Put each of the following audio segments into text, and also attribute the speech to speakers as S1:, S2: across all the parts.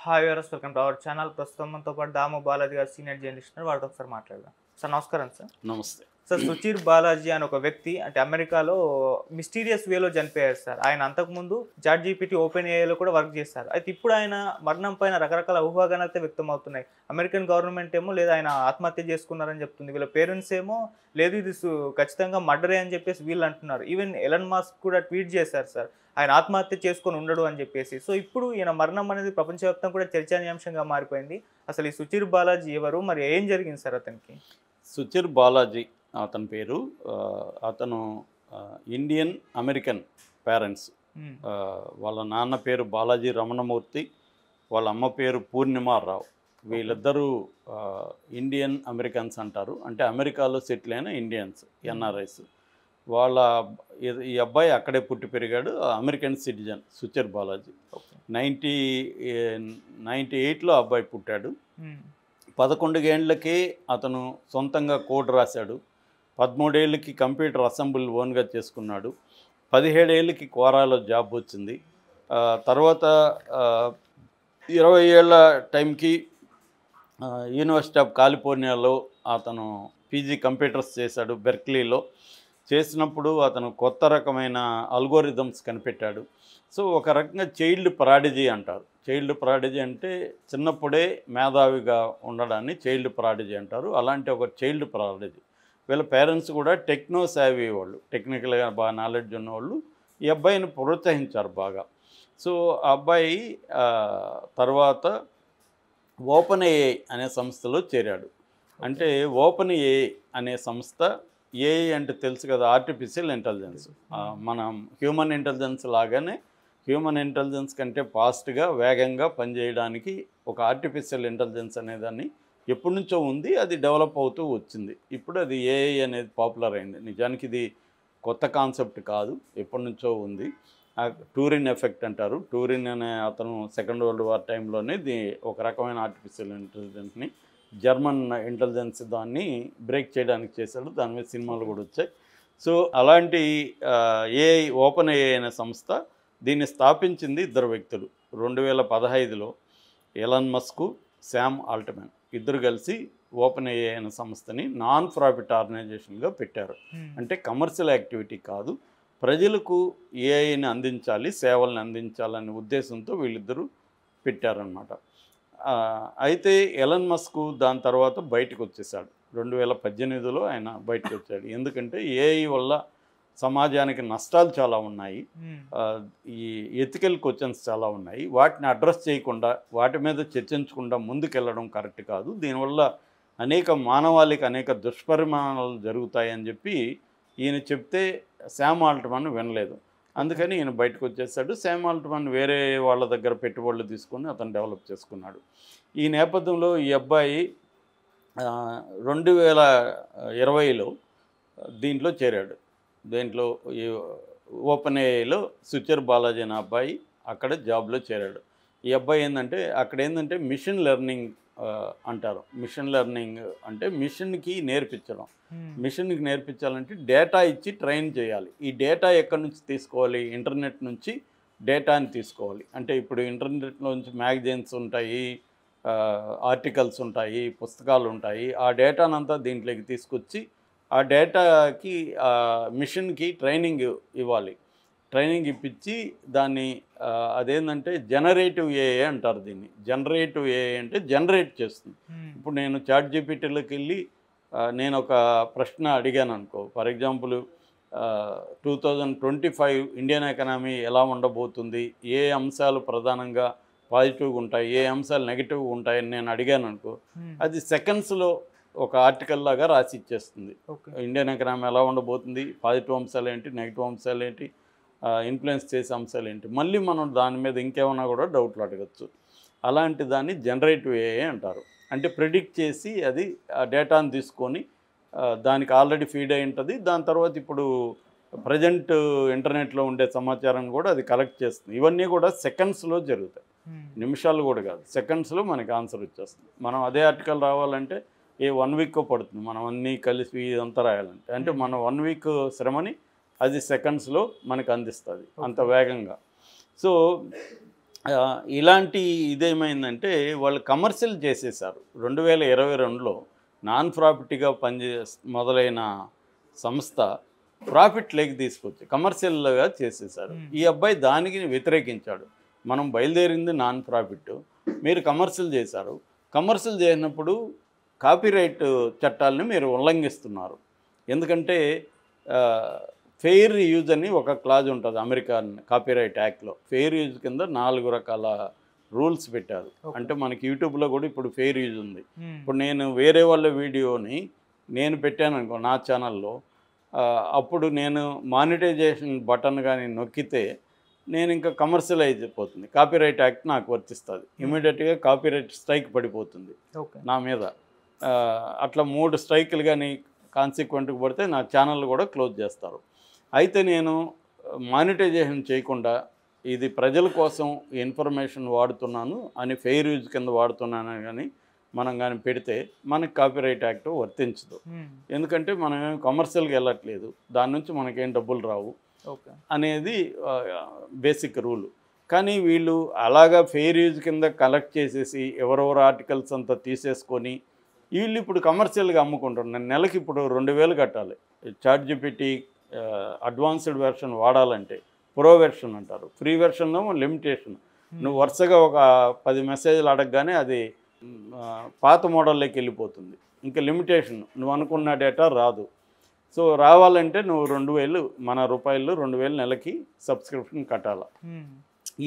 S1: Hi viewers, welcome to our channel. ప్రస్తుతం మనతో పాటు దాము బాలాజీ గారు సీనియర్ జర్నలిస్ట్ ఉన్నారు. వారితో ఒకసారి మాట్లాడదాం. సార్ నమస్కారం సార్.
S2: నమస్తే.
S1: సార్ సుచీర్ బాలాజీ అని ఒక వ్యక్తి అంటే అమెరికాలో మిస్టీరియస్ వేలో చనిపోయారు సార్. ఆయన అంతకుముందు చాట్ జీపీటీ ఓపెన్ ఏఐలో కూడా వర్క్ చేస్తారు. అయితే ఇప్పుడు ఆయన మరణం పైన రకరకాల ఊహాగానాలు అయితే వ్యక్తం అవుతున్నాయి. అమెరికన్ గవర్నమెంట్ ఏమో లేదా ఆయన ఆత్మహత్య చేసుకున్నారని చెప్తుంది. వీళ్ళ పేరెంట్స్ ఏమో లేదు ఇది ఖచ్చితంగా మర్డరే అని చెప్పేసి వీళ్ళు అంటున్నారు. ఈవెన్ ఎలన్ మాస్క్ కూడా ట్వీట్ చేశారు సార్, ఆయన ఆత్మహత్య చేసుకొని ఉండడు అని చెప్పేసి. సో ఇప్పుడు ఈయన మరణం అనేది ప్రపంచవ్యాప్తంగా కూడా చర్చనీయాంశంగా మారిపోయింది. అసలు ఈ సుచీర్ బాలాజీ ఎవరు, మరి ఏం జరిగింది సార్ అతనికి?
S2: సుచిర్ బాలాజీ అతని పేరు. అతను ఇండియన్ అమెరికన్ పేరెంట్స్. వాళ్ళ నాన్న పేరు బాలాజీ రమణమూర్తి, వాళ్ళ అమ్మ పేరు పూర్ణిమారావు. వీళ్ళిద్దరూ ఇండియన్ అమెరికన్స్ అంటారు, అంటే అమెరికాలో సెటిల్ అయిన ఇండియన్స్, ఎన్ఆర్ఐస్. వాళ్ళ ఈ అబ్బాయి అక్కడే పుట్టి పెరిగాడు, అమెరికన్ సిటిజన్ సుచిర్ బాలాజీ. 98లో అబ్బాయి పుట్టాడు. 11 ఏళ్ళకే అతను సొంతంగా కోడ్ రాశాడు. 13 ఏళ్ళకి కంప్యూటర్ అసెంబ్లీ ఓన్గా చేసుకున్నాడు. 17 ఏళ్ళకి కోరాలో జాబ్ వచ్చింది. తర్వాత 20 ఏళ్ళ టైంకి యూనివర్సిటీ ఆఫ్ కాలిఫోర్నియాలో అతను పీజీ కంప్యూటర్స్ చేశాడు బెర్క్లీలో. చేసినప్పుడు అతను కొత్త రకమైన అల్గోరిథమ్స్ కనిపెట్టాడు. సో ఒక రకంగా చైల్డ్ ప్రాడిజీ అంటారు. చైల్డ్ ప్రాడిజీ అంటే చిన్నప్పుడే మేధావిగా ఉండడాన్ని చైల్డ్ ప్రాడిజీ అంటారు. అలాంటి ఒక చైల్డ్ ప్రాడిజీ. వీళ్ళ పేరెంట్స్ కూడా టెక్నో సేవీ వాళ్ళు, టెక్నికల్గా బాగా నాలెడ్జ్ ఉన్నవాళ్ళు. ఈ అబ్బాయిని ప్రోత్సహించారు బాగా. సో ఆ అబ్బాయి తర్వాత ఓపెన్ ఏఐ అనే సంస్థలో చేరాడు. అంటే ఓపెన్ ఏఐ అనే సంస్థ, ఏఐ అంటే తెలుసు కదా, ఆర్టిఫిషియల్ ఇంటెలిజెన్స్. మనం హ్యూమన్ ఇంటెలిజెన్స్ లాగానే హ్యూమన్ ఇంటెలిజెన్స్ కంటే ఫాస్ట్గా వేగంగా పనిచేయడానికి ఒక ఆర్టిఫిషియల్ ఇంటెలిజెన్స్ అనేదాన్ని ఎప్పటి నుంచో ఉంది, అది డెవలప్ అవుతూ వచ్చింది. ఇప్పుడు అది ఏఐ అనేది పాపులర్ అయింది. నిజానికి ఇది కొత్త కాన్సెప్ట్ కాదు, ఎప్పటి నుంచో ఉంది. టూరిన్ ఎఫెక్ట్ అంటారు. టూరిన్ అనే అతను సెకండ్ వరల్డ్ వార్ టైంలోనే ఒక రకమైన ఆర్టిఫిషియల్ ఇంటెలిజెన్స్ని, జర్మన్ ఇంటెలిజెన్స్ దాన్ని బ్రేక్ చేయడానికి చేశాడు. దాని మీద సినిమాలు కూడా వచ్చాయి. సో అలాంటి ఏఐ, ఓపెన్ ఏఐ అనే సంస్థ, దీన్ని స్థాపించింది ఇద్దరు వ్యక్తులు. 2015లో ఎలన్ మస్క్, శామ్ ఆల్ట్మన్ ఇద్దరు కలిసి ఓపెన్ ఏఐ అనే సంస్థని నాన్ ప్రాఫిట్ ఆర్గనైజేషన్గా పెట్టారు. అంటే కమర్షియల్ యాక్టివిటీ కాదు, ప్రజలకు ఏఐని అందించాలి, సేవలను అందించాలనే ఉద్దేశంతో వీళ్ళిద్దరూ పెట్టారన్నమాట. అయితే ఎలన్ మస్క్ దాని తర్వాత బయటకు వచ్చేసాడు. 2018లో ఆయన బయటకు వచ్చాడు. ఎందుకంటే ఏఐ వల్ల సమాజానికి నష్టాలు చాలా ఉన్నాయి, ఈ ఎథికల్ క్వశ్చన్స్ చాలా ఉన్నాయి. వాటిని అడ్రస్ చేయకుండా, వాటి మీద చర్చించకుండా ముందుకెళ్ళడం కరెక్ట్ కాదు. దీనివల్ల మానవాళికి అనేక దుష్పరిమాణాలు జరుగుతాయని చెప్పి ఈయన చెప్తే శామ్ ఆల్ట్మన్ వినలేదు. అందుకని ఈయన బయటకు వచ్చేసాడు. శామ్ ఆల్ట్మన్ వేరే వాళ్ళ దగ్గర పెట్టుబడులు తీసుకొని అతను డెవలప్ చేసుకున్నాడు. ఈ నేపథ్యంలో ఈ అబ్బాయి 2020లో దీంట్లో చేరాడు. దేంట్లో, ఈ ఓపెన్ ఏఐలో సుచిర్ బాలాజీ అనే అబ్బాయి అక్కడ జాబ్లో చేరాడు. ఈ అబ్బాయి అక్కడ మిషన్ లెర్నింగ్ అంటారు. మిషన్ లెర్నింగ్ అంటే మిషన్కి నేర్పించడం. మిషన్కి నేర్పించాలంటే డేటా ఇచ్చి ట్రైన్ చేయాలి. ఈ డేటా ఎక్కడి నుంచి తీసుకోవాలి? ఇంటర్నెట్ నుంచి డేటాని తీసుకోవాలి. అంటే ఇప్పుడు ఇంటర్నెట్లో నుంచి మ్యాగజైన్స్ ఉంటాయి, ఆర్టికల్స్ ఉంటాయి, పుస్తకాలు ఉంటాయి. ఆ డేటానంతా దీంట్లోకి తీసుకొచ్చి ఆ డేటాకి మిషన్కి ట్రైనింగ్ ఇవ్వాలి. ట్రైనింగ్ ఇప్పించి దాన్ని జనరేటివ్ ఏఐ అంటారు దీన్ని. జనరేటివ్ ఏఐ అంటే జనరేట్ చేస్తుంది. ఇప్పుడు నేను చాట్ జీపీటీలోకి వెళ్ళి నేను ఒక ప్రశ్న అడిగాను అనుకో, ఫర్ ఎగ్జాంపుల్ 2025 ఇండియన్ ఎకనామీ ఎలా ఉండబోతుంది, ఏ అంశాలు ప్రధానంగా పాజిటివ్గా ఉంటాయి, ఏ అంశాలు నెగిటివ్గా ఉంటాయని నేను అడిగాను అనుకో, అది సెకండ్స్లో ఒక ఆర్టికల్ లాగా రాసి ఇచ్చేస్తుంది. ఇండియన్ ఎకనామీ ఎలా ఉండబోతుంది, పాజిటివ్ అంశాలు ఏంటి, నెగిటివ్ అంశాలు ఏంటి, ఇన్ఫ్లుయెన్స్ చేసే అంశాలు ఏంటి, మళ్ళీ మనం దాని మీద ఇంకేమైనా కూడా డౌట్లు అడగచ్చు. అలాంటి దాన్ని జనరేటివ్ ఏఐ అంటారు. అంటే ప్రిడిక్ట్ చేసి అది ఆ డేటాను తీసుకొని దానికి ఆల్రెడీ ఫీడ్ అయి ఉంటుంది. దాని తర్వాత ఇప్పుడు ప్రజెంట్ ఇంటర్నెట్లో ఉండే సమాచారం కూడా అది కలెక్ట్ చేస్తుంది. ఇవన్నీ కూడా సెకండ్స్లో జరుగుతాయి, నిమిషాలు కూడా కాదు, సెకండ్స్లో మనకి ఆన్సర్ వచ్చేస్తుంది. మనం అదే ఆర్టికల్ రావాలంటే 1 వీక్ పడుతుంది, మనం అన్నీ కలిసి ఇదంతా రాయాలంటే. అంటే మనం 1 వీక్ శ్రమని అది సెకండ్స్లో మనకు అందిస్తుంది అంత వేగంగా. సో ఇలాంటి ఇదేమైందంటే వాళ్ళు కమర్షియల్ చేసేసారు. 2022లో నాన్ ప్రాఫిట్‌గా మొదలైన సంస్థ ప్రాఫిట్‌లోకి తీసుకొచ్చి కమర్షియల్‌గా చేసేసారు. ఈ అబ్బాయి దానికి వ్యతిరేకించాడు. మనం బయలుదేరింది నాన్ ప్రాఫిట్, మీరు కమర్షియల్ చేశారు. కమర్షియల్ చేసినప్పుడు కాపీరైట్ చట్టాలని మీరు ఉల్లంఘిస్తున్నారు. ఎందుకంటే ఫెయిర్ యూజ్ అని ఒక క్లాజ్ ఉంటుంది అమెరికన్ కాపీరైట్ యాక్ట్లో. ఫెయిర్ యూజ్ కింద 4 రకాల రూల్స్ పెట్టారు. అంటే మనకి యూట్యూబ్లో కూడా ఇప్పుడు ఫెయిర్ యూజ్ ఉంది. ఇప్పుడు నేను వేరే వాళ్ళ వీడియోని నేను పెట్టాను అనుకో నా ఛానల్లో, అప్పుడు నేను మానిటైజేషన్ బటన్ కానీ నొక్కితే నేను ఇంకా కమర్షియలైజ్ అయిపోతుంది. కాపీరైట్ యాక్ట్ నాకు వర్తిస్తుంది. ఇమీడియట్గా కాపీరైట్ స్ట్రైక్ పడిపోతుంది నా మీద. అట్లా 3 స్ట్రైకులు కానీ కాన్సిక్వెంట్గా పడితే నా ఛానల్ కూడా క్లోజ్ చేస్తారు. అయితే నేను మానిటైజేషన్ చేయకుండా ఇది ప్రజల కోసం ఇన్ఫర్మేషన్ వాడుతున్నాను అని ఫెయిర్ యూజ్ కింద వాడుతున్నాను కానీ మనం కానీ పెడితే మనకి కాపీరైట్ యాక్ట్ వర్తించదు. ఎందుకంటే మనం ఏం కమర్షియల్గా వెళ్ళట్లేదు, దాని నుంచి మనకేం డబ్బులు రావు అనేది బేసిక్ రూలు. కానీ వీళ్ళు అలాగా ఫెయిర్ యూజ్ కింద కలెక్ట్ చేసేసి ఎవరెవరు ఆర్టికల్స్ అంతా తీసేసుకొని వీళ్ళు ఇప్పుడు కమర్షియల్గా అమ్ముకుంటున్నారు. నెలకి ఇప్పుడు 2000 కట్టాలి. చాట్ జీపీటీ అడ్వాన్స్డ్ వెర్షన్ వాడాలంటే ప్రో వెర్షన్ అంటారు. ఫ్రీ వెర్షన్లో లిమిటేషన్. నువ్వు వరుసగా ఒక 10 మెసేజ్లు అడగగానే అది పాత మోడల్లోకి వెళ్ళిపోతుంది. ఇంకా లిమిటేషన్, నువ్వు అనుకున్న డేటా రాదు. సో రావాలంటే నువ్వు 2000 మన రూపాయలు 2000 నెలకి సబ్స్క్రిప్షన్ కట్టాలి.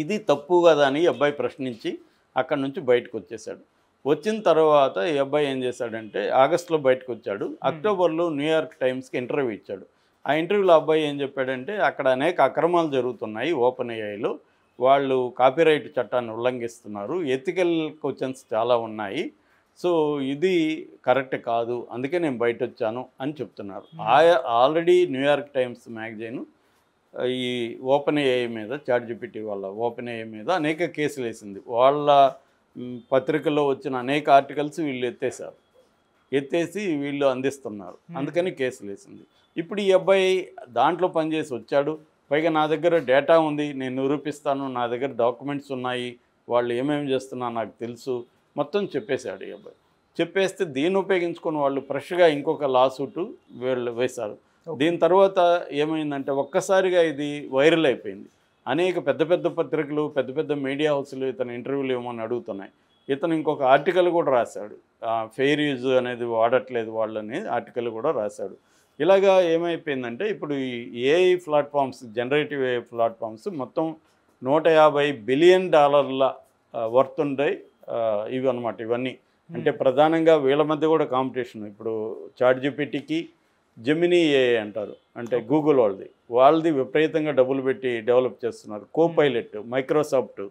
S2: ఇది తప్పు కదా అని అబ్బాయి ప్రశ్నించి అక్కడి నుంచి బయటకు వచ్చేసాడు. వచ్చిన తర్వాత ఈ అబ్బాయి ఏం చేశాడంటే ఆగస్టులో బయటకు వచ్చాడు. అక్టోబర్లో న్యూయార్క్ టైమ్స్కి ఇంటర్వ్యూ ఇచ్చాడు. ఆ ఇంటర్వ్యూలో అబ్బాయి ఏం చెప్పాడంటే అక్కడ అనేక అక్రమాలు జరుగుతున్నాయి, ఓపెన్ ఏఐలో వాళ్ళు కాపీరైట్ చట్టాన్ని ఉల్లంఘిస్తున్నారు, ఎథికల్ క్వశ్చన్స్ చాలా ఉన్నాయి, సో ఇది కరెక్ట్ కాదు, అందుకే నేను బయట వచ్చాను అని చెప్తున్నారు. ఆల్రెడీ న్యూయార్క్ టైమ్స్ మ్యాగజైన్ ఈ ఓపెన్ ఏఐ మీద, చాట్ జీపీటీ వాళ్ళ ఓపెన్ ఏఐ మీద అనేక కేసులు వేసింది. వాళ్ళ పత్రికల్లో వచ్చిన అనేక ఆర్టికల్స్ వీళ్ళు ఎత్తేసి వీళ్ళు అందిస్తున్నారు, అందుకని కేసులు వేసింది. ఇప్పుడు ఈ అబ్బాయి దాంట్లో పనిచేసి వచ్చాడు. పైగా నా దగ్గర డేటా ఉంది, నేను నిరూపిస్తాను, నా దగ్గర డాక్యుమెంట్స్ ఉన్నాయి, వాళ్ళు ఏమేమి చేస్తున్నా నాకు తెలుసు, మొత్తం చెప్పేశాడు ఈ అబ్బాయి. చెప్పేస్తే దీన్ని ఉపయోగించుకొని వాళ్ళు ఫ్రెష్గా ఇంకొక లాసూట్ వీళ్ళు వేశారు. దీని తర్వాత ఏమైందంటే ఒక్కసారిగా ఇది వైరల్ అయిపోయింది. అనేక పెద్ద పెద్ద పత్రికలు, పెద్ద పెద్ద మీడియా హౌస్లు ఇతను ఇంటర్వ్యూలు ఇవ్వమని అడుగుతున్నాయి. ఇతను ఇంకొక ఆర్టికల్ కూడా రాశాడు, ఫెయిర్ యూజ్ అనేది వాడట్లేదు వాళ్ళని ఆర్టికల్ కూడా రాశాడు. ఇలాగా ఏమైపోయిందంటే ఇప్పుడు ఈ AI platforms, generative AI platforms మొత్తం $150 బిలియన్ వర్త్ ఉంటాయి ఇవి అనమాట. ఇవన్నీ అంటే ప్రధానంగా వీళ్ళ మధ్య కూడా కాంపిటీషన్. ఇప్పుడు చాట్ జీపీటీకి జెమినీ ఏఐ అంటారు, అంటే గూగుల్ వాళ్ళది విపరీతంగా డబ్బులు పెట్టి డెవలప్ చేస్తున్నారు. కోపైలట్ మైక్రోసాఫ్ట్,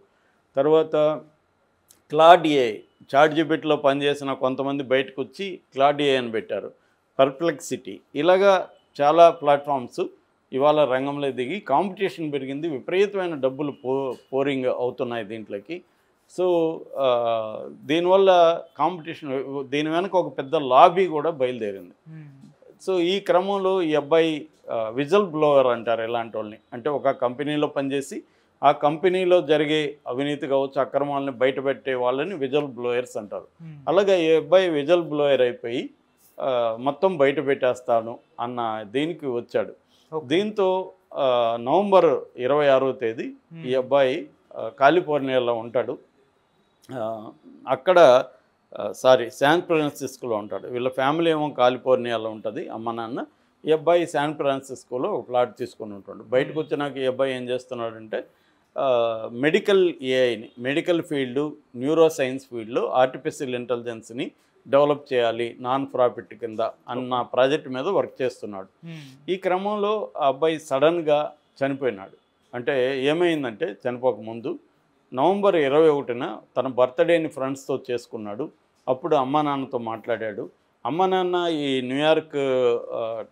S2: తర్వాత క్లాడ్ ఏఐ, చాట్ జీపీటీలో పనిచేసిన కొంతమంది బయటకు వచ్చి క్లాడ్ ఏఐ అని పెట్టారు, పర్ప్లెక్సిటీ, ఇలాగా చాలా ప్లాట్ఫామ్స్ ఇవాళ రంగంలో దిగి కాంపిటీషన్ పెరిగింది, విపరీతమైన డబ్బులు పోరింగ్ అవుతున్నాయి దీంట్లోకి. సో దీనివల్ల కాంపిటీషన్, దీని వెనక ఒక పెద్ద లాబీ కూడా బయలుదేరింది. సో ఈ క్రమంలో ఈ అబ్బాయి విజల్ బ్లోవర్ అంటారు ఇలాంటి వాళ్ళని, అంటే ఒక కంపెనీలో పనిచేసి ఆ కంపెనీలో జరిగే అవినీతి కావచ్చు, అక్రమాలని బయటపెట్టే వాళ్ళని విజల్ బ్లోయర్స్ అంటారు. అలాగే ఈ అబ్బాయి విజల్ బ్లోయర్ అయిపోయి మొత్తం బయట పెట్టేస్తాను అన్న దీనికి వచ్చాడు. దీంతో నవంబర్ 26వ తేదీ ఈ అబ్బాయి కాలిఫోర్నియాలో ఉంటాడు. అక్కడ శాన్ ఫ్రాన్సిస్కోలో ఉంటాడు. వీళ్ళ ఫ్యామిలీ ఏమో కాలిఫోర్నియాలో ఉంటుంది, అమ్మ నాన్న. ఈ అబ్బాయి శాన్ ఫ్రాన్సిస్కోలో ఒక ప్లాట్ తీసుకొని ఉంటాడు. బయటకు వచ్చినాక ఈ అబ్బాయి ఏం చేస్తున్నాడంటే మెడికల్ ఏఐని, మెడికల్ ఫీల్డు, న్యూరో సైన్స్ ఫీల్డ్లో ఆర్టిఫిషియల్ ఇంటెలిజెన్స్ని డెవలప్ చేయాలి నాన్ ప్రాఫిట్ కింద అన్న ప్రాజెక్ట్ మీద వర్క్ చేస్తున్నాడు. ఈ క్రమంలో ఆ అబ్బాయి సడన్గా చనిపోయినాడు. అంటే ఏమైందంటే చనిపోకముందు నవంబర్ 21న తన బర్త్డేని ఫ్రెండ్స్తో చేసుకున్నాడు. అప్పుడు అమ్మా నాన్నతో మాట్లాడాడు. అమ్మ నాన్న ఈ న్యూయార్క్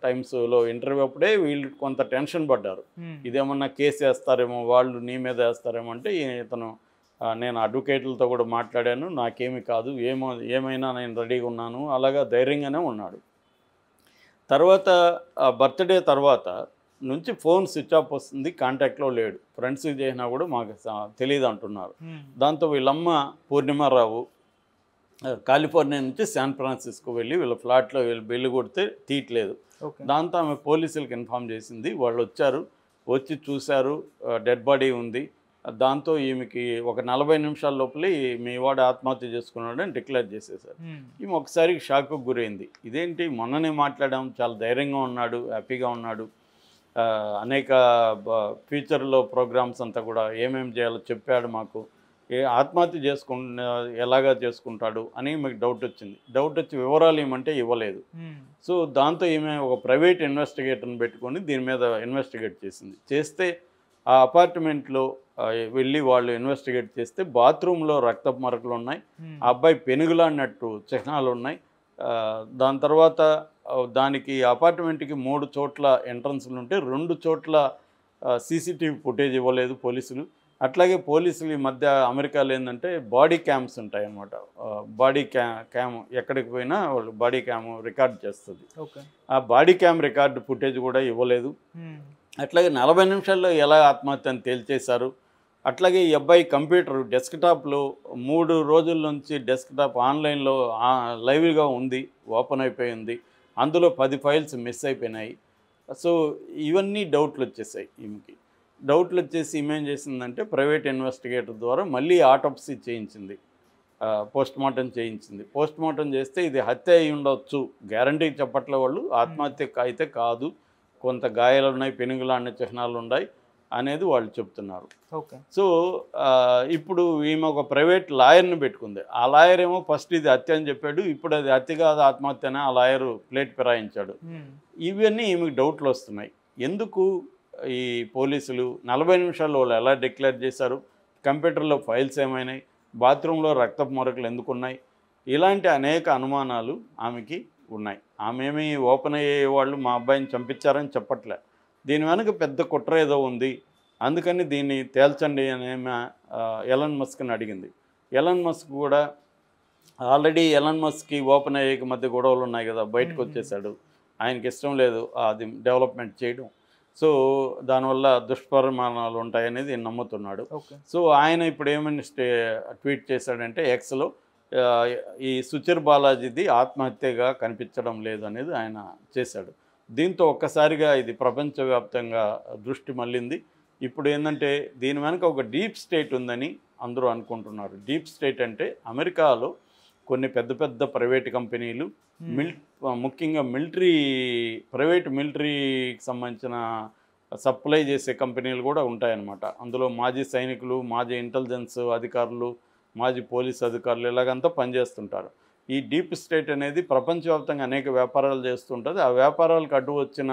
S2: టైమ్స్లో ఇంటర్వ్యూ అప్పుడే వీళ్ళు కొంత టెన్షన్ పడ్డారు, ఇదేమన్నా కేసు వేస్తారేమో, వాళ్ళు నీ మీద వేస్తారేమో. అంటే ఇతను నేను అడ్వకేట్లతో కూడా మాట్లాడాను, నాకేమీ కాదు, ఏమైనా నేను రెడీగా ఉన్నాను, అలాగా ధైర్యంగానే ఉన్నాడు. తర్వాత బర్త్డే తర్వాత నుంచి ఫోన్ స్విచ్ ఆఫ్ వస్తుంది, కాంటాక్ట్లో లేడు, ఫ్రెండ్స్కి చేసినా కూడా మాకు తెలియదు అంటున్నారు. దాంతో వీళ్ళమ్మ పూర్ణిమారావు కాలిఫోర్నియా నుంచి శాన్ ఫ్రాన్సిస్కో వెళ్ళి వీళ్ళ ఫ్లాట్లో వీళ్ళు బెల్లు కొడితే తీయట్లేదు. దాంతో ఆమె పోలీసులకు ఇన్ఫామ్ చేసింది. వాళ్ళు వచ్చారు, వచ్చి చూశారు, డెడ్ బాడీ ఉంది. దాంతో ఈమెకి ఒక 40 నిమిషాల లోపలే మీ వాడు ఆత్మహత్య చేసుకున్నాడని డిక్లేర్ చేసేసారు. ఈమె ఒకసారి షాక్కు గురైంది. ఇదేంటి, మొన్ననే మాట్లాడాం, చాలా ధైర్యంగా ఉన్నాడు, హ్యాపీగా ఉన్నాడు, అనేక ఫ్యూచర్లో ప్రోగ్రామ్స్ అంతా కూడా ఏమేమి చేయాలో చెప్పాడు మాకు, ఆత్మహత్య ఎలాగా చేసుకుంటాడు అని మీకు డౌట్ వచ్చింది. డౌట్ వచ్చి వివరాలు ఏమంటే ఇవ్వలేదు. సో దాంతో ఈమె ఒక ప్రైవేట్ ఇన్వెస్టిగేటర్ని పెట్టుకొని దీని మీద ఇన్వెస్టిగేట్ చేస్తే ఆ అపార్ట్మెంట్లో వెళ్ళి వాళ్ళు ఇన్వెస్టిగేట్ చేస్తే బాత్రూంలో రక్తపు మరకలు ఉన్నాయి, ఆ అబ్బాయి పెనుగులాడినట్టు చిహ్నాలు ఉన్నాయి. దాని తర్వాత దానికి అపార్ట్మెంట్కి 3 చోట్ల ఎంట్రన్స్లు ఉంటే 2 చోట్ల సీసీటీవీ ఫుటేజ్ ఇవ్వలేదు పోలీసులు. అట్లాగే పోలీసులు ఈ మధ్య అమెరికాలో ఏంటంటే బాడీ క్యామ్స్ ఉంటాయి అన్నమాట. బాడీ క్యామ్ ఎక్కడికి పోయినా వాళ్ళు బాడీ క్యామ్ రికార్డ్ చేస్తుంది. ఆ బాడీ క్యామ్ రికార్డు ఫుటేజ్ కూడా ఇవ్వలేదు. అట్లాగే 40 నిమిషాల్లో ఎలా ఆత్మహత్య అని తేల్చేశారు. అట్లాగే ఈ అబ్బాయి కంప్యూటర్ డెస్క్టాప్లో 3 రోజుల నుంచి డెస్క్టాప్ ఆన్లైన్లో లైవ్గా ఉంది, ఓపెన్ అయిపోయింది. అందులో 10 ఫైల్స్ మిస్ అయిపోయినాయి. సో ఇవన్నీ డౌట్లు వచ్చేసాయి ఈమెకి. డౌట్లు వచ్చేసి ఈమెం చేసిందంటే ప్రైవేట్ ఇన్వెస్టిగేటర్ ద్వారా మళ్ళీ ఆటోప్సీ చేయించింది, పోస్ట్మార్టం చేయించింది. పోస్ట్మార్టం చేస్తే ఇది హత్య అయి ఉండొచ్చు, గ్యారంటీ చెప్పట్లే వాళ్ళు, ఆత్మహత్య అయితే కాదు, కొంత గాయాలు ఉన్నాయి, పెనుగులాడిన చిహ్నాలు ఉన్నాయి అనేది వాళ్ళు చెప్తున్నారు. సో ఇప్పుడు ఈమె ఒక ప్రైవేట్ లాయర్ని పెట్టుకుంది. ఆ లాయర్ ఏమో ఫస్ట్ ఇది హత్య అని చెప్పాడు, ఇప్పుడు అది హత్య కాదు ఆత్మహత్య అని ఆ లాయరు ప్లేట్ ఫిరాయించాడు. ఇవన్నీ ఈమెకు డౌట్లు వస్తున్నాయి. ఎందుకు ఈ పోలీసులు 40 నిమిషాల్లో వాళ్ళు ఎలా డిక్లేర్ చేశారు, కంప్యూటర్లో ఫైల్స్ ఏమైనాయి, బాత్రూంలో రక్తపు మరకలు ఎందుకున్నాయి, ఇలాంటి అనేక అనుమానాలు ఆమెకి ఉన్నాయి. ఆమె ఏమి ఓపెన్ అయ్యే వాళ్ళు మా అబ్బాయిని చంపించారని చెప్పట్లే, దీని వెనక పెద్ద కుట్ర ఏదో ఉంది, అందుకని దీన్ని తేల్చండి అని ఎలన్ మస్క్ని అడిగింది. ఎలన్ మస్క్ కూడా ఆల్రెడీ ఎలన్ మస్క్కి ఓపెన్ అయ్యేకి మధ్య గొడవలు ఉన్నాయి కదా, బయటకు వచ్చేసాడు, ఆయనకి ఇష్టం లేదు అది డెవలప్మెంట్ చేయడం. సో దానివల్ల దుష్పరిమాణాలు ఉంటాయనేది నమ్ముతున్నాడు. సో ఆయన ఇప్పుడు ఏమని ట్వీట్ చేశాడంటే ఎక్స్లో ఈ సుచిర్ బాలాజీది ఆత్మహత్యగా కనిపించడం లేదు అనేది ఆయన చేశాడు. దీంతో ఒక్కసారిగా ఇది ప్రపంచవ్యాప్తంగా దృష్టి మళ్ళింది. ఇప్పుడు ఏంటంటే దీని వెనక ఒక డీప్ స్టేట్ ఉందని అందరూ అనుకుంటున్నారు. డీప్ స్టేట్ అంటే అమెరికాలో కొన్ని పెద్ద పెద్ద ప్రైవేట్ కంపెనీలు, ముఖ్యంగా ప్రైవేట్ మిలిటరీకి సంబంధించిన సప్లై చేసే కంపెనీలు కూడా ఉంటాయన్నమాట. అందులో మాజీ సైనికులు, మాజీ ఇంటెలిజెన్స్ అధికారులు, మాజీ పోలీస్ అధికారులు ఇలాగంతా పనిచేస్తుంటారు. ఈ డీప్ స్టేట్ అనేది ప్రపంచవ్యాప్తంగా అనేక వ్యాపారాలు చేస్తుంటుంది. ఆ వ్యాపారాలకు అడ్డు వచ్చిన